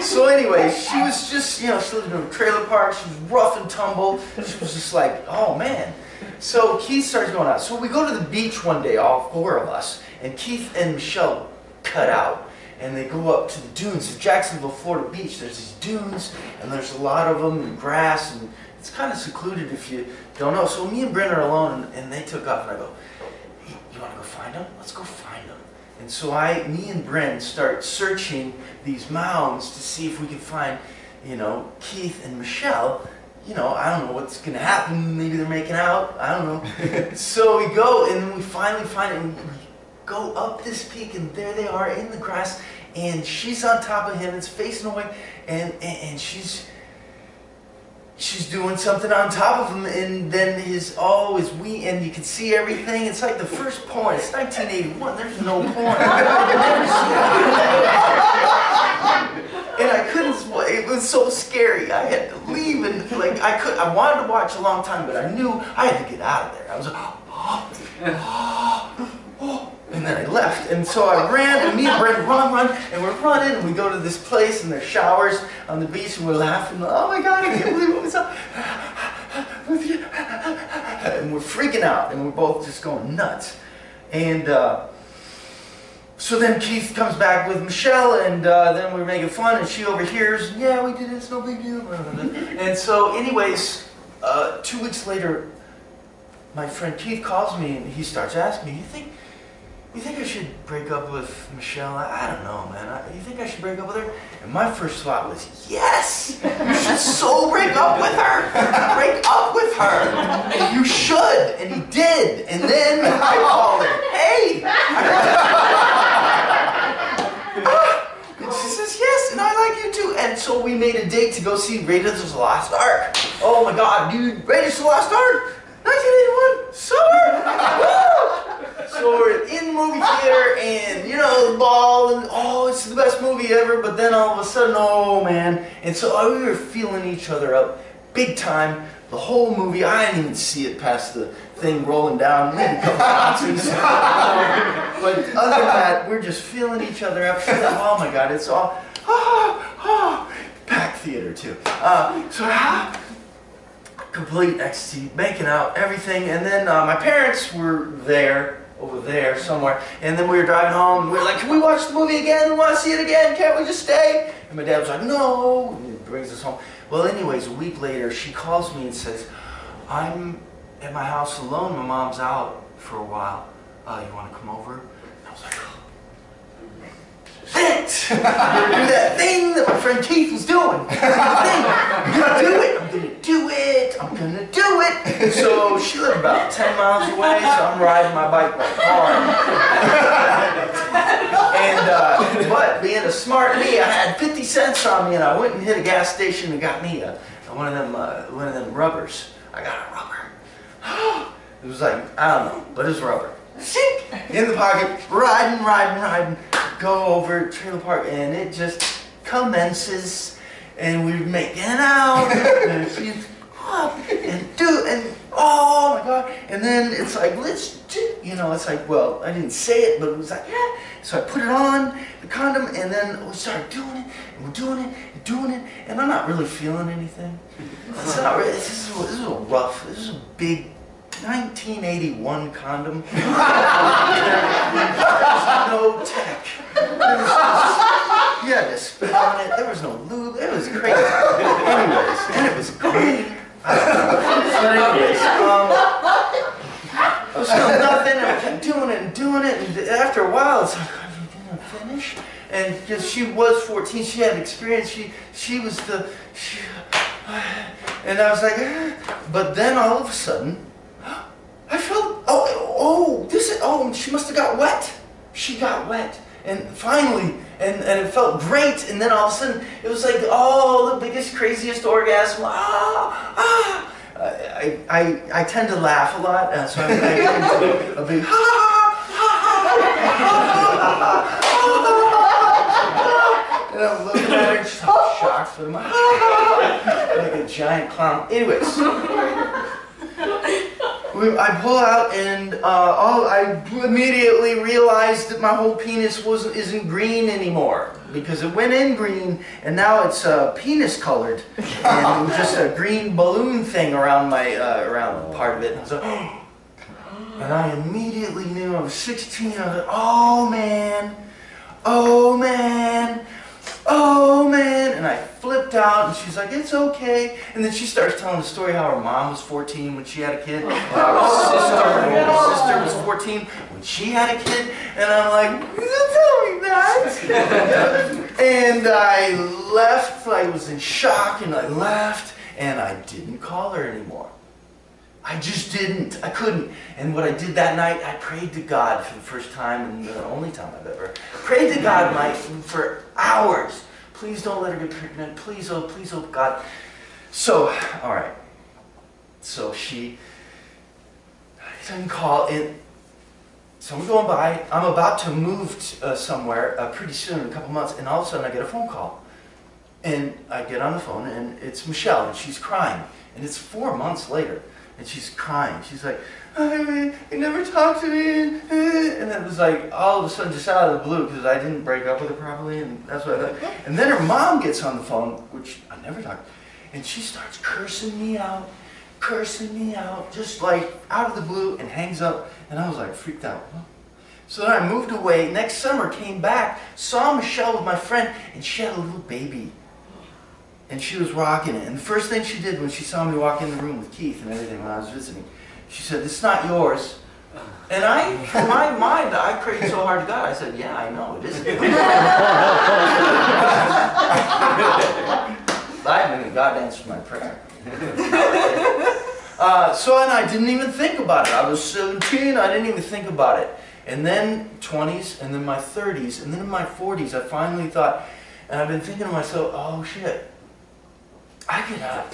So anyway, she was just, you know, she lived in a trailer park. She was rough and tumble. She was just like, oh man. So Keith starts going out. So we go to the beach one day, all 4 of us, and Keith and Michelle cut out. And they go up to the dunes. In Jacksonville, Florida Beach, there's these dunes, and there's a lot of them, and grass, and it's kind of secluded if you don't know. So me and Bryn are alone, and they took off, and I go, hey, you want to go find them? Let's go find them. And so me and Bryn start searching these mounds to see if we can find, you know, Keith and Michelle. You know, I don't know what's going to happen. Maybe they're making out. I don't know. So we go, and then we finally find it, and we go up this peak, and there they are in the grass, and she's on top of him, it's facing away, and she's doing something on top of him, and then his wee, and you can see everything. It's like the first porn. It's 1981. There's no porn. And I couldn't. It was so scary. I had to leave, and like I wanted to watch a long time, but I knew I had to get out of there. I was like, oh. And then I left, and so I ran, and me and Brent run, and we're running, and we go to this place, and there's showers on the beach, and we're laughing, oh my God, I can't believe what was up with you. And we're freaking out, and we're both just going nuts. And so then Keith comes back with Michelle, and then we're making fun, and she overhears, yeah, we did it, it's no big deal. And so anyways, 2 weeks later, my friend Keith calls me, and he starts asking me, you think I should break up with Michelle? I don't know, man. You think I should break up with her? And my first thought was, yes! You should so break up with her! Break up with her! And you should! And he did! And then I called her, hey! And she says, yes, and I like you too. And so we made a date to go see Raiders of the Lost Ark. Oh my God, dude, Raiders of the Lost Ark? 1981, summer! Woo! So we're in the movie theater, and you know, the ball, and oh, it's the best movie ever, but then all of a sudden, oh man. And so we were feeling each other up big time. The whole movie, I didn't even see it past the thing rolling down, maybe a couple bounces. But other than that, we're just feeling each other up. Oh my God, it's all, packed theater too. Complete ecstasy, making out, everything. And then my parents were there, over there somewhere, and then we were driving home, and we were like, can we watch the movie again? We want to see it again, can't we just stay? And my dad was like, no, and he brings us home. Well, anyways, a week later, she calls me and says, I'm at my house alone, my mom's out for a while. You want to come over? And I was like, thanks! I'm going to do that thing that my friend Keith was doing. I'm going to do it. I'm going to do it. I'm going to do it. So she lived about 10 miles away, so I'm riding my bike by car. And, but being a smart me, I had 50 cents on me, and I went and hit a gas station and got me one of them rubbers. I got a rubber. It was like, I don't know, but it was rubber. Sink! In the pocket, riding. Go over trailer park, and it just commences, and we're making out, and she's up, and oh my God, and then it's like, let's do, you know, it's like, well, I didn't say it, but it was like, yeah, so I put it on, the condom, and then we started doing it, and we're doing it, and I'm not really feeling anything. It's not really, this is a big 1981 condom. There's no tech. You had to spit on it. There was no lube. It was crazy. Anyways, and it was great. But anyways, I was feeling nothing, and I kept doing it, and after a while, it's like, are you gonna finish? And because she was 14, she had experience. She was and I was like, but then all of a sudden, I felt, she must have got wet. She got wet. And finally, and it felt great, and then all of a sudden, it was like, oh, the biggest, craziest orgasm. I tend to laugh a lot, so I tend to do a big and I'm looking at her, and she's all shocked, but I'm like a giant clown. Anyways. I pull out, and I immediately realized that my whole penis isn't green anymore, because it went in green and now it's penis colored, and it was just a green balloon thing around my around part of it. And I was like, oh. And I immediately knew I was 16. I was like, oh man, oh man. Oh man, and I flipped out, and she's like, it's okay. And then she starts telling the story how her mom was 14 when she had a kid, and her sister was 14 when she had a kid, and I'm like, don't tell me that. And I left, I was in shock, and I left, and I didn't call her anymore. I just didn't. I couldn't. And what I did that night, I prayed to God for the first time, and the only time I've ever prayed to God, Mike, for hours. Please don't let her get pregnant. Please, oh God. So, all right. So she doesn't call in. So I'm going by. I'm about to move somewhere pretty soon, in a couple months, and all of a sudden I get a phone call. And I get on the phone, and it's Michelle, and she's crying. And it's 4 months later. And she's crying. She's like, you never talked to me. And it was like, all of a sudden, just out of the blue, because I didn't break up with her properly, and that's what I thought. And then her mom gets on the phone, which I never talked, and she starts cursing me out, just like out of the blue, and hangs up. And I was like freaked out. So then I moved away. Next summer, came back, saw Michelle with my friend, and she had a little baby. And she was rocking it. And the first thing she did when she saw me walk in the room with Keith and everything when I was visiting, she said, "It's not yours." And in my mind, I prayed so hard to God. I said, "Yeah, I know, it isn't." God answered my prayer. And I didn't even think about it. I was 17, I didn't even think about it. And then 20s, and then my 30s, and then in my 40s, I finally thought, and I've been thinking to myself, oh shit. I could have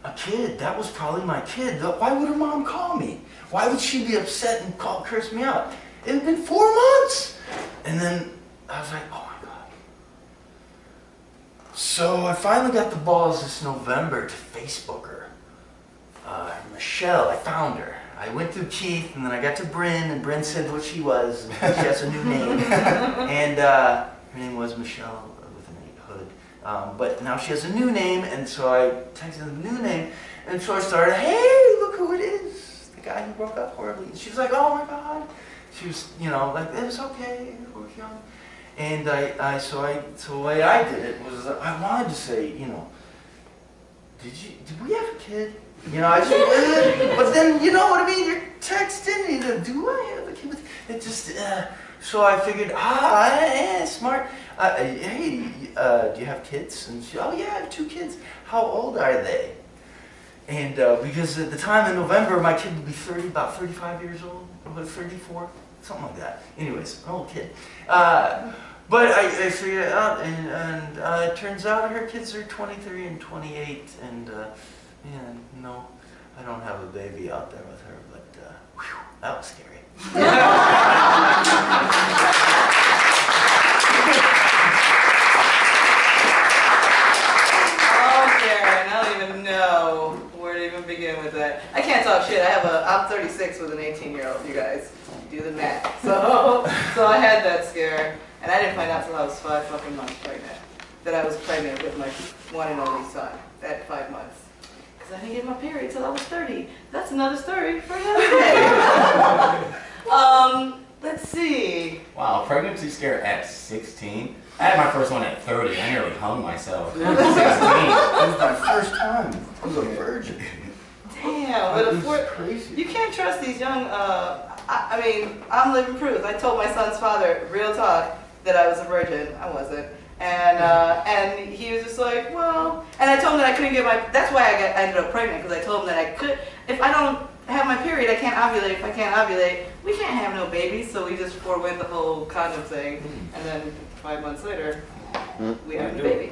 a kid. That was probably my kid. Why would her mom call me? Why would she be upset and curse me out? It had been 4 months. And then I was like, oh my God. So I finally got the balls this November to Facebook her. Michelle, I found her. I went through Keith, and then I got to Bryn, and Bryn said what she was. And she has a new name. And her name was Michelle. But now she has a new name, and so I texted her the new name, and so I started, hey, look who it is, the guy who broke up horribly. And she was like, oh my God. She was, like, it was okay, we were young. And so the way I did it was, I wanted to say, did we have a kid? I just, but then, you know what I mean, you're texting, do I have a kid? It just, so I figured, smart. Hey, do you have kids? And she, oh yeah, I have 2 kids. How old are they? And because at the time in November, my kid would be about 35 years old, about 34, something like that. Anyways, an old kid. But I figured it out, and it turns out her kids are 23 and 28, and no, I don't have a baby out there with her, but whew, that was scary. Darren, I don't even know where to even begin with that. I can't talk shit. I'm 36 with an 18-year-old, you guys. Do the math. So I had that scare, and I didn't find out until I was 5 fucking months pregnant that I was pregnant with my one and only son at 5 months. Because I didn't get my period till I was 30. That's another story for another day. Let's see. Wow, pregnancy scare at 16? I had my first one at 30. I nearly hung myself. 16. It was my first time. I was a virgin. Damn, but crazy. You can't trust these young, I mean, I'm living proof. I told my son's father, real talk, that I was a virgin. I wasn't. And he was just like, well, and I told him that I couldn't get that's why I ended up pregnant, because I told him that I could, if I don't have my period, I can't ovulate. If I can't ovulate, we can't have no babies. So we just forewent the whole condom thing. And then 5 months later, we have a baby.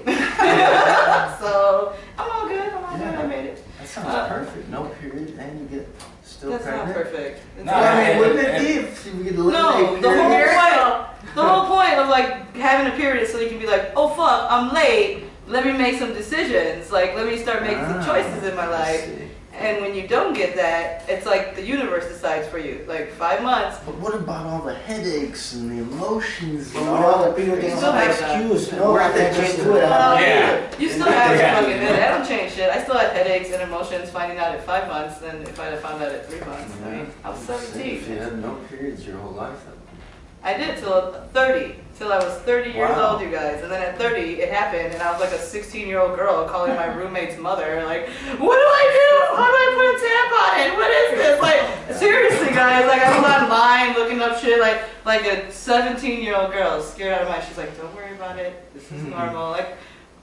So I'm all good. I made it. That sounds perfect. No period, and you get still That's pregnant. not perfect. No, I mean, wouldn't it be if we could eliminate The whole point of like having a period is so you can be like, oh fuck, I'm late. Let me make some decisions. Like, let me start making some choices in my life. And when you don't get that, it's like the universe decides for you. Like 5 months. But what about all the headaches and the emotions? And all the people You getting still an have excuse. that. No, I can't do it. Yeah. You still have your fucking headache. That don't change shit. I still had headaches and emotions finding out at 5 months than if I'd have found out at 3 months. I mean, I was If 17. you had no periods your whole life, I did till 30. Till I was 30 years Wow. old, you guys. And then at 30, it happened, and I was like a 16-year-old girl calling my roommate's mother, like, what do I do? How do I put a tampon in? What is this? Like, seriously, guys. Like, I was online looking up shit, like a 17-year-old girl, scared out of my mind. She's like, don't worry about it. This is normal. Like,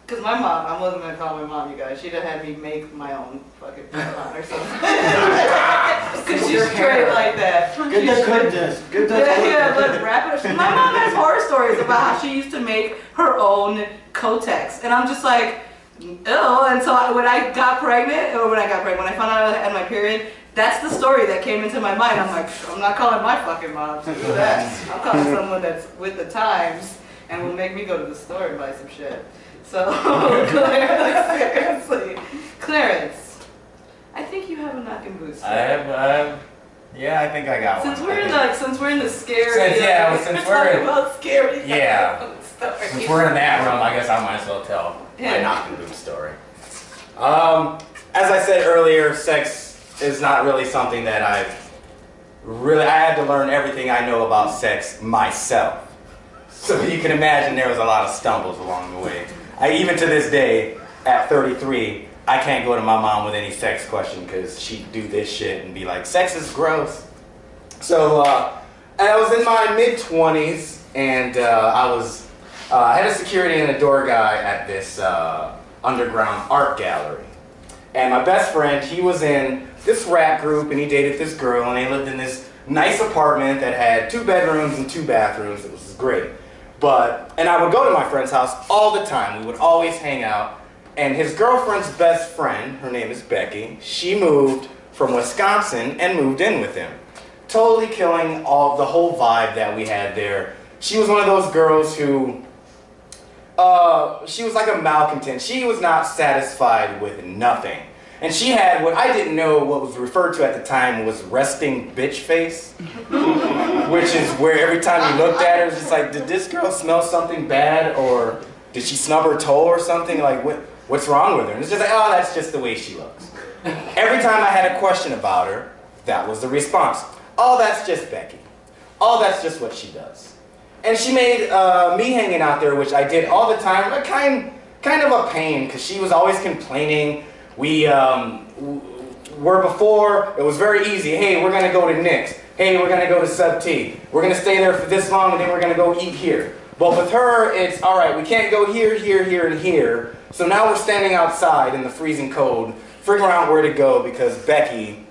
because my mom, I wasn't going to call my mom, you guys. She'd have had me make my own fucking tampon or something. Because she's straight like that. Get that goodness. Get that Yeah, but wrap it up. My mom has horror stories about how she used to make her own Kotex. And I'm just like, ew. And so when I got pregnant, when I found out I had my period, that's the story that came into my mind. I'm like, I'm not calling my fucking mom to do that. I'm calling someone that's with the times and will make me go to the store and buy some shit. So, seriously. Clarence, I think you have a Knockin Boots. I have, yeah, I think I got Since one. we're in the scary, Since we're talking in- about scary, Yeah. stories. Since we're in that realm, I guess I might as well tell my Yeah. Knockin Boots story. As I said earlier, sex is not really something that I had to learn everything I know about sex myself. So you can imagine there was a lot of stumbles along the way. Even to this day, at 33, I can't go to my mom with any sex question because she'd do this shit and be like, sex is gross. So I was in my mid-20s and I had a security and a door guy at this underground art gallery. And my best friend, he was in this rap group and he dated this girl and they lived in this nice apartment that had 2 bedrooms and 2 bathrooms. It was great. And I would go to my friend's house all the time. We would always hang out. And his girlfriend's best friend, her name is Becky, she moved from Wisconsin and moved in with him. Totally killing the whole vibe that we had there. She was one of those girls who, she was like a malcontent. She was not satisfied with nothing. And she had what I didn't know what was referred to at the time was resting bitch face. Which is where every time you looked at her, it's just like, did this girl smell something bad? Or did she snub her toe or something? Like, what's wrong with her? And it's just like, oh, that's just the way she looks. Every time I had a question about her, that was the response. Oh, that's just Becky. Oh, that's just what she does. And she made me hanging out there, which I did all the time, a kind of a pain, because she was always complaining. Where before, it was very easy. Hey, we're going to go to Nick's. Hey, we're going to go to Sub T. We're going to stay there for this long, and then we're going to go eat here. But with her, it's, all right, we can't go here, here, here, and here. So now we're standing outside in the freezing cold, figuring out where to go because Becky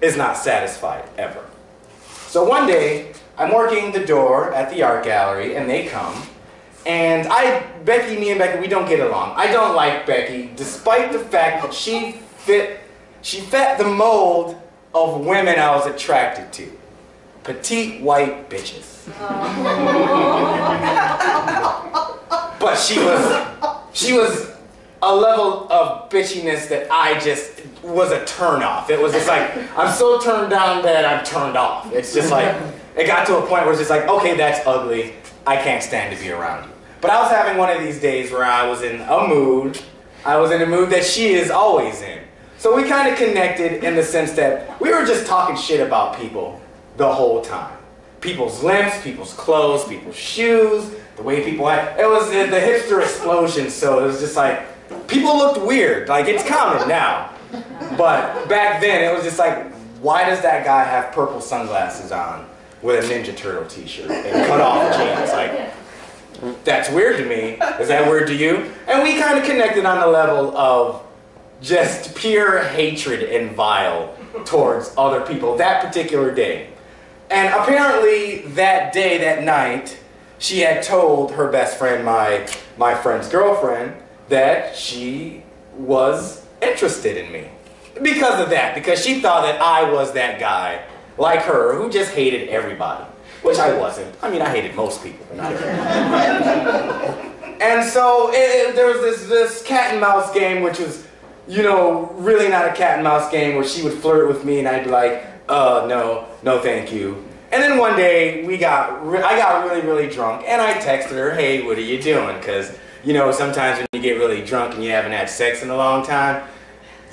is not satisfied, ever. So one day, I'm working the door at the art gallery, and they come. And me and Becky, we don't get along. I don't like Becky, despite the fact that she fit the mold of women I was attracted to. Petite white bitches. But she was a level of bitchiness that I just was a turn off. It was just like, I'm so turned down that I'm turned off. It's just like, it got to a point where it's just like, okay, that's ugly. I can't stand to be around you. But I was having one of these days where I was in a mood. I was in a mood that she is always in. So we kind of connected in the sense that we were just talking shit about people the whole time. People's limbs, people's clothes, people's shoes, the way people act. It was the hipster explosion, so it was just like, people looked weird. Like, it's common now. But back then, it was just like, why does that guy have purple sunglasses on with a Ninja Turtle t-shirt and cut off jeans? Like, that's weird to me. Is that weird to you? And we kind of connected on the level of just pure hatred and vile towards other people that particular day. And apparently that day, that night, she had told her best friend, my friend's girlfriend, that she was interested in me. Because of that, because she thought that I was that guy, like her, who just hated everybody. Which I wasn't. I mean, I hated most people, but not everybody. And so there was this cat and mouse game, which was, you know, really not a cat and mouse game, where she would flirt with me and I'd be like, no thank you. And then one day I got really drunk and I texted her, hey, what are you doing? Because, you know, sometimes when you get really drunk and you haven't had sex in a long time,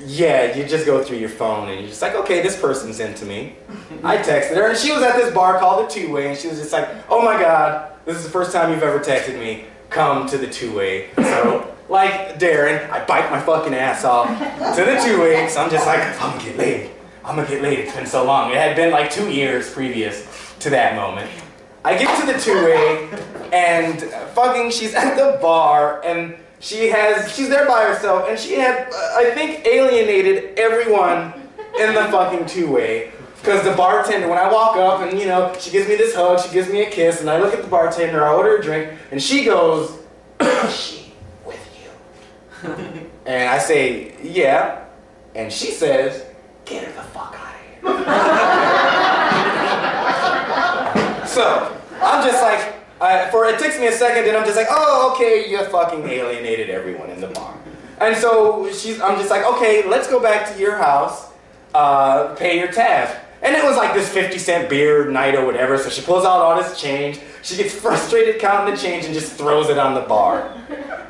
yeah, you just go through your phone and you're just like, okay, this person's into me. I texted her and she was at this bar called the Two-Way and she was just like, oh my God, this is the first time you've ever texted me. Come to the Two-Way. So, like Darren, I bite my fucking ass off to the Two-Way. So I'm just like, I'm gonna get laid. I'm gonna get laid. It's been so long. It had been like 2 years previous to that moment. I get to the Two-Way and fucking she's at the bar and she's there by herself and she had, I think, alienated everyone in the fucking Two-Way. Because the bartender, when I walk up and, you know, she gives me this hug, she gives me a kiss, and I look at the bartender, I order a drink, and she goes, is she with you? And I say, yeah. And she says, get her the fuck out of here. So, I'm just like, it takes me a second, and I'm just like, oh, okay, you fucking alienated everyone in the bar. And so, I'm just like, okay, let's go back to your house, pay your tab. And it was like this 50-cent beer night or whatever, so she pulls out all this change, she gets frustrated counting the change and just throws it on the bar.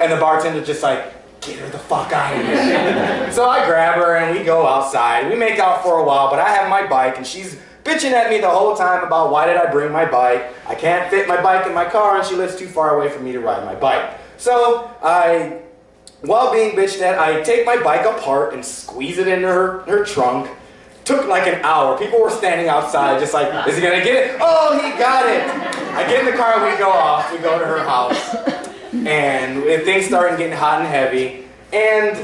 And the bartender's just like, get her the fuck out of here. So I grab her and we go outside. We make out for a while, but I have my bike and she's bitching at me the whole time about why did I bring my bike. I can't fit my bike in my car and she lives too far away for me to ride my bike. So while being bitched at, I take my bike apart and squeeze it into her trunk. Took like an hour. People were standing outside just like, is he gonna get it? Oh, he got it! I get in the car, we go off, we go to her house. And things started getting hot and heavy. And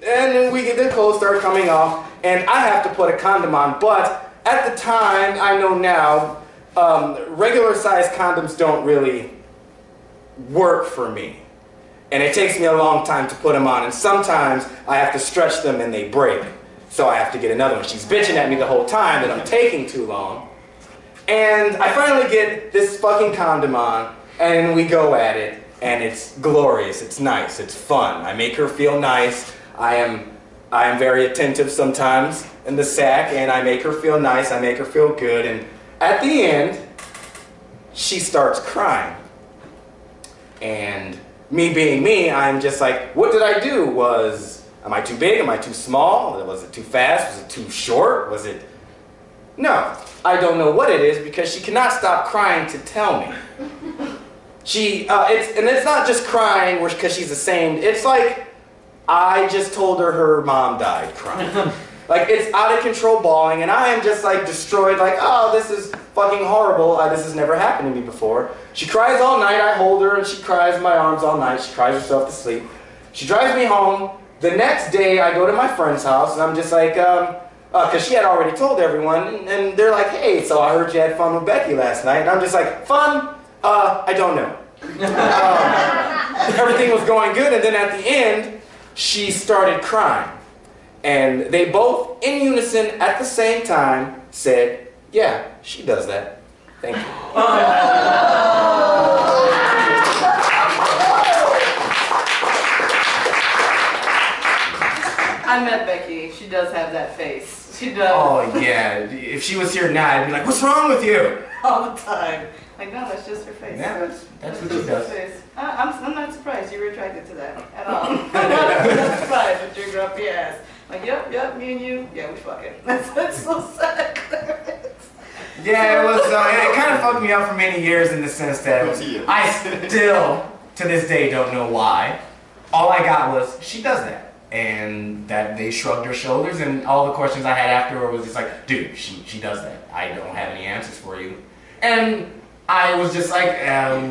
then the clothes start coming off. And I have to put a condom on. But at the time, I know now, regular size condoms don't really work for me. And it takes me a long time to put them on. And sometimes I have to stretch them and they break. So I have to get another one. She's bitching at me the whole time that I'm taking too long. And I finally get this fucking condom on, and we go at it, and it's glorious, it's nice, it's fun. I make her feel nice. I am very attentive sometimes in the sack, and I make her feel nice, I make her feel good, and at the end, she starts crying. And me being me, I'm just like, what did I do? Am I too big? Am I too small? Was it too fast? Was it too short? Was it... No, I don't know what it is because she cannot stop crying to tell me. It's not just crying because she's ashamed. It's like I just told her mom died crying. Like it's out of control bawling and I am just like destroyed like, oh, this is fucking horrible. This has never happened to me before. She cries all night. I hold her and she cries in my arms all night. She cries herself to sleep. She drives me home. The next day, I go to my friend's house, and I'm just like, because she had already told everyone, and they're like, hey, so I heard you had fun with Becky last night. And I'm just like, fun? I don't know. Everything was going good, and then at the end, she started crying. And they both, in unison, at the same time, said, yeah, she does that. Thank you. I met Becky. She does have that face. She does. Oh, yeah. If she was here now, I'd be like, what's wrong with you? All the time. Like, no, that's just her face. Yeah, that's what she does. I'm not surprised you were attracted to that at all. I'm not surprised with your grumpy ass. Like, yep, me and you, yeah, we fucking. That's so sad. Yeah, it was. It kind of fucked me up for many years in the sense that I still, to this day, don't know why. All I got was, she does that. And that they shrugged their shoulders, and all the questions I had afterward was just like, dude, she does that. I don't have any answers for you. And I was just like,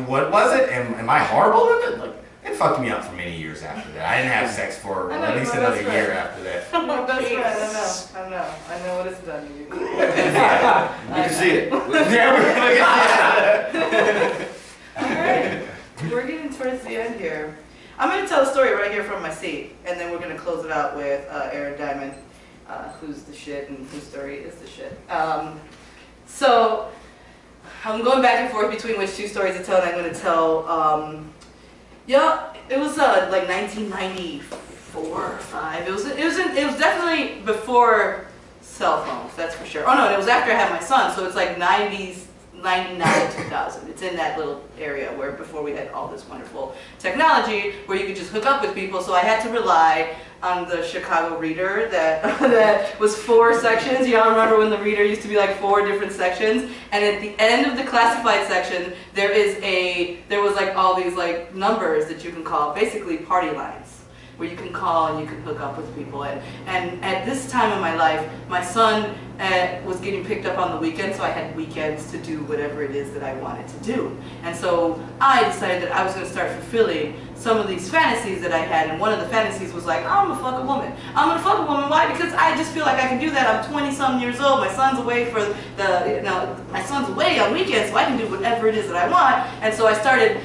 what was it? Am I horrible at it? Like, It fucked me up for many years after that. I didn't have sex for at least my another best friend. year after that. My best friend, I know what it's done to you. You can see it. Yeah, we're gonna Alright, we're getting towards the end here. I'm going to tell a story right here from my seat, and then we're going to close it out with Erin Diamond, who's the shit and whose story is the shit. So, I'm going back and forth between which two stories to tell, and I'm going to tell, yeah, it was like 1994 or 5. It was definitely before cell phones, that's for sure. Oh no, it was after I had my son, so it's like 90s, 99, 2000. It's in that little area where before we had all this wonderful technology where you could just hook up with people. So I had to rely on the Chicago Reader that that was 4 sections. You all remember when the Reader used to be like 4 different sections, and at the end of the classified section there was like all these like numbers that you can call, basically party lines, where you can call and you can hook up with people. And at this time in my life, my son was getting picked up on the weekends, so I had weekends to do whatever it is that I wanted to do. And so I decided that I was going to start fulfilling some of these fantasies that I had, and one of the fantasies was like, I'm going to fuck a woman. I'm going to fuck a woman. Why? Because I just feel like I can do that. I'm 20-some years old. My son's away for my son's away on weekends, so I can do whatever it is that I want. And so I started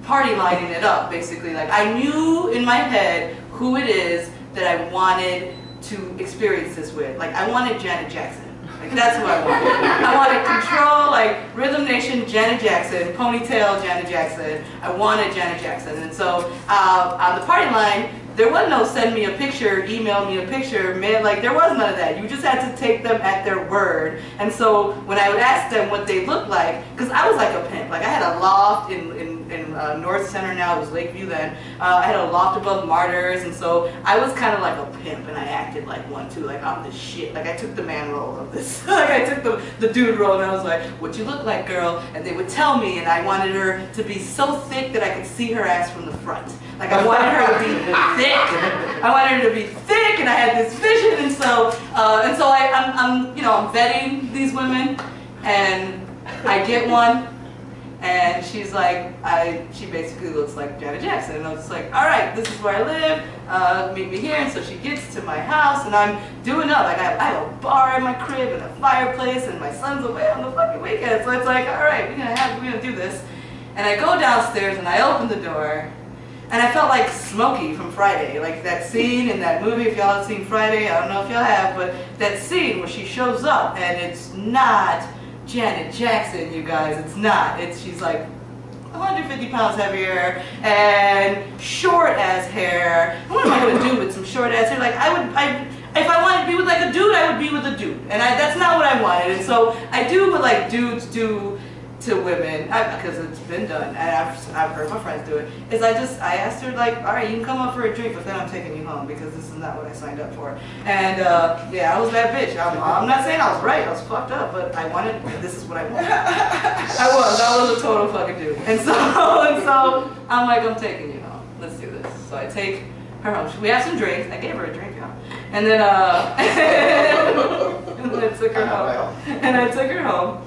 party lining it up, basically. Like, I knew in my head who it is that I wanted to experience this with. Like, I wanted Janet Jackson. Like, that's who I wanted. I wanted control, like Rhythm Nation, Janet Jackson, ponytail, Janet Jackson. I wanted Janet Jackson. And so on the party line, there was no send me a picture, email me a picture, man, like there was none of that. You just had to take them at their word. And so when I would ask them what they looked like, because I was like a pimp. Like I had a loft in North Center now, it was Lakeview then. I had a loft above Martyrs, and so I was kind of like a pimp, and I acted like one too, like I'm the shit. Like I took the man role of this. Like I took the dude role, and I was like, what you look like, girl? And they would tell me, and I wanted her to be so thick that I could see her ass from the front. Like I wanted her to be thick. I wanted her to be thick, and I had this vision, and so I'm vetting these women, and I get one, and she's like, she basically looks like Janet Jackson, and I was just like, all right, this is where I live. Meet me here, and so she gets to my house, and I'm doing up. Like I have a bar in my crib and a fireplace, and my son's away on the fucking weekend, so it's like, all right, we're gonna do this. And I go downstairs, and I open the door. And I felt like Smokey from Friday, like that scene in that movie, if y'all have seen Friday, I don't know if y'all have, but that scene where she shows up and it's not Janet Jackson, you guys, it's not. She's like 150 pounds heavier and short ass hair. What am I gonna do with some short ass hair? Like if I wanted to be with like a dude, I would be with a dude. And that's not what I wanted. And so I do what like dudes do to women, because it's been done, and I've heard my friends do it, is I asked her like, all right, you can come up for a drink, but then I'm taking you home because this is not what I signed up for. And yeah, I was that bitch. I'm not saying I was right, I was fucked up, but this is what I wanted. I was a total fucking dude. And so I'm like, I'm taking you home. Let's do this. So I take her home. We had some drinks. I gave her a drink, y'all. And then and then I took her home. And I took her home.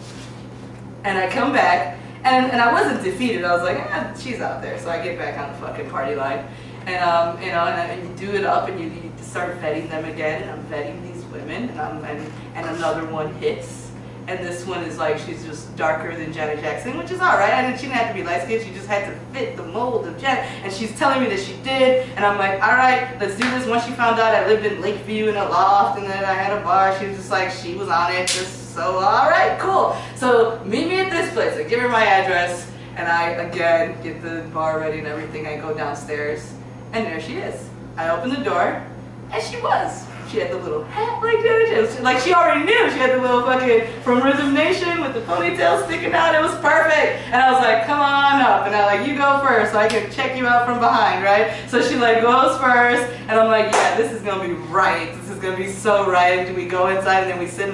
And I come back, and I wasn't defeated. I was like, she's out there. So I get back on the fucking party line, and and you do it up, and you start vetting them again. And I'm vetting these women, and another one hits, and this one is like, she's just darker than Janet Jackson, which is all right. And she didn't have to be light skinned. She just had to fit the mold of Janet. And she's telling me that she did, and I'm like, all right, let's do this. Once she found out I lived in Lakeview in a loft, and then I had a bar, she was just like, she was on it. So, all right, cool. So, meet me at this place. I give her my address, and I, again, get the bar ready and everything. I go downstairs, and there she is. I open the door, and she was. She had the little hat like that. Like, she already knew. She had the little fucking from Rhythm Nation with the ponytail sticking out. It was perfect. And I was like, come on up. And I like, you go first so I can check you out from behind, right? So she like goes first, and I'm like, yeah, this is going to be right. This is going to be so right. And we go inside, and then we sit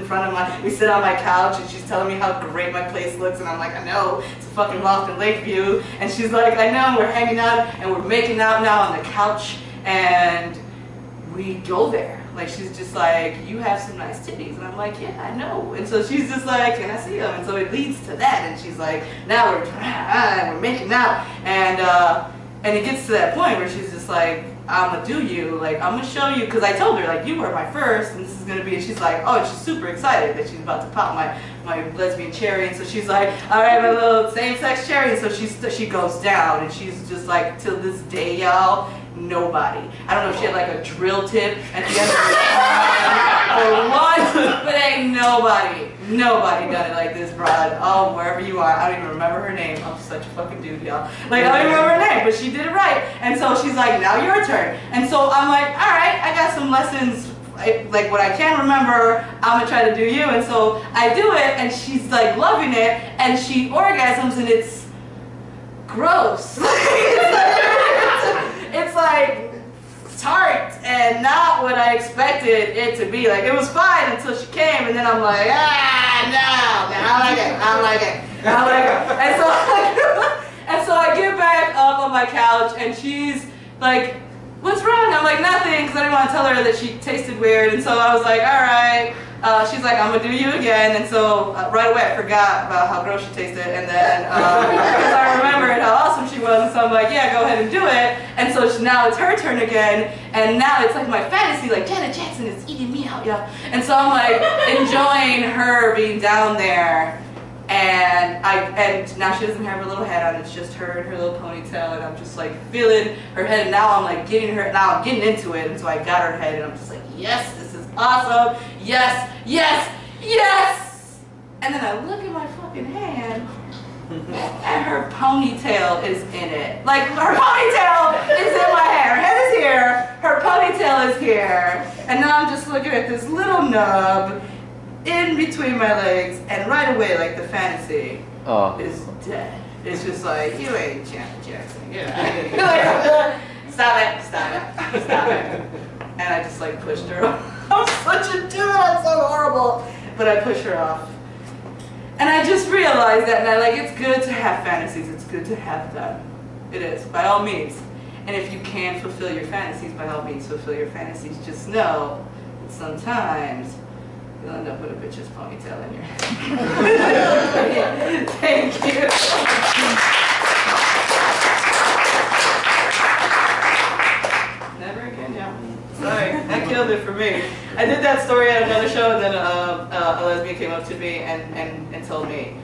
on my couch, and she's telling me how great my place looks, and I'm like, I know, it's a fucking loft in Lakeview. And she's like, I know, we're hanging out, and we're making out now on the couch, and we go there. Like, she's just like, you have some nice titties. And I'm like, yeah, I know. And so she's just like, can I see them? And so it leads to that. And she's like, now we're making out. And And it gets to that point where she's just like, I'm gonna do you, like, I'm gonna show you, because I told her, like, you were my first, and this is gonna be, and she's like, oh, and she's super excited that she's about to pop my lesbian cherry, and so she's like, all right, my little same-sex cherry, and so she goes down, and she's just like, till this day, y'all, nobody. I don't know if she had like a drill tip at the end of her or what, but ain't nobody done it like this broad. Oh, wherever you are, I don't even remember her name. I'm such a fucking dude, y'all. Like, I don't even remember her name, but she did it right. And so she's like, now your turn. And so I'm like, all right, I got some lessons. Like what I can remember, I'm gonna try to do you. And so I do it, and she's like loving it, and she orgasms, and it's gross. It's like tart and not what I expected it to be. Like, it was fine until she came, and then I'm like, no, I like it. And so I get back up on my couch, and she's like, what's wrong? I'm like, nothing, because I didn't want to tell her that she tasted weird. And so I was like, all right. She's like, I'm going to do you again. And so right away I forgot about how gross she tasted. And then, because I remembered how awesome she was. And so I'm like, yeah, go ahead and do it. And so now it's her turn again. And now it's like my fantasy, like Janet Jackson is eating me out, y'all. And so I'm like enjoying her being down there. And now she doesn't have her little head on, it's just her and her little ponytail, and I'm just like feeling her head, and now I'm like getting into it, and so I got her head, and I'm just like, yes, this is awesome, yes, yes, yes! And then I look at my fucking hand, and her ponytail is in it. Like, her ponytail is in my hair, her head is here, her ponytail is here, and now I'm just looking at this little nub in between my legs, and right away, like, the fantasy is dead. It's just like, you ain't Janet Jackson. Stop it. And I just like pushed her off. I'm such a dude, I'm so horrible. But I pushed her off. And I just realized that night, like, it's good to have fantasies, it's good to have them. It is, by all means. And if you can fulfill your fantasies, by all means fulfill your fantasies. Just know that sometimes you'll end up with a bitch's ponytail in your head. Thank you. Never again, yeah. Sorry, that killed it for me. I did that story at another show, and then a lesbian came up to me and told me,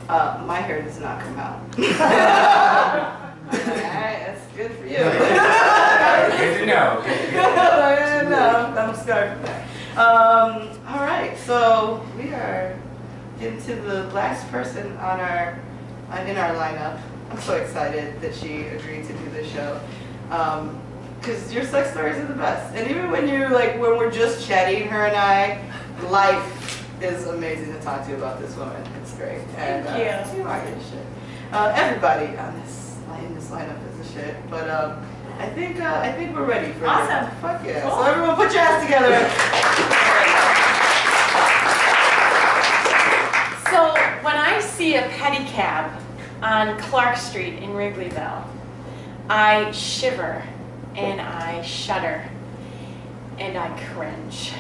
my hair does not come out. Alright, that's good for you. Good to know. No, I'm scarred from that. Alright, so we are getting to the last person in our lineup. I'm so excited that she agreed to do this show. Because your sex stories are the best. And even when when we're just chatting, her and I, life is amazing to talk to you about this woman. It's great. And, Thank you. You are good shit. Everybody in this lineup is a shit. But I think we're ready for Awesome. it. Fuck yeah. Cool. So everyone put your ass together. So when I see a pedicab on Clark Street in Wrigleyville, I shiver and I shudder and I cringe.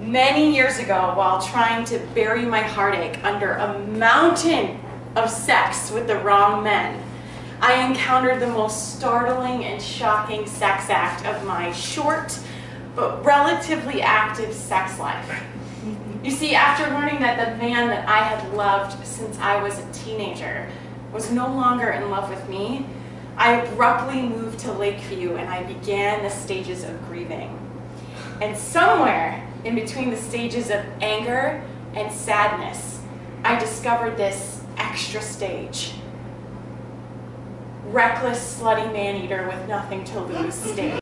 Many years ago, while trying to bury my heartache under a mountain of sex with the wrong men, I encountered the most startling and shocking sex act of my short but relatively active sex life. You see, after learning that the man that I had loved since I was a teenager was no longer in love with me, I abruptly moved to Lakeview and I began the stages of grieving. And somewhere in between the stages of anger and sadness, I discovered this extra stage. Reckless, slutty man-eater with nothing to lose stage.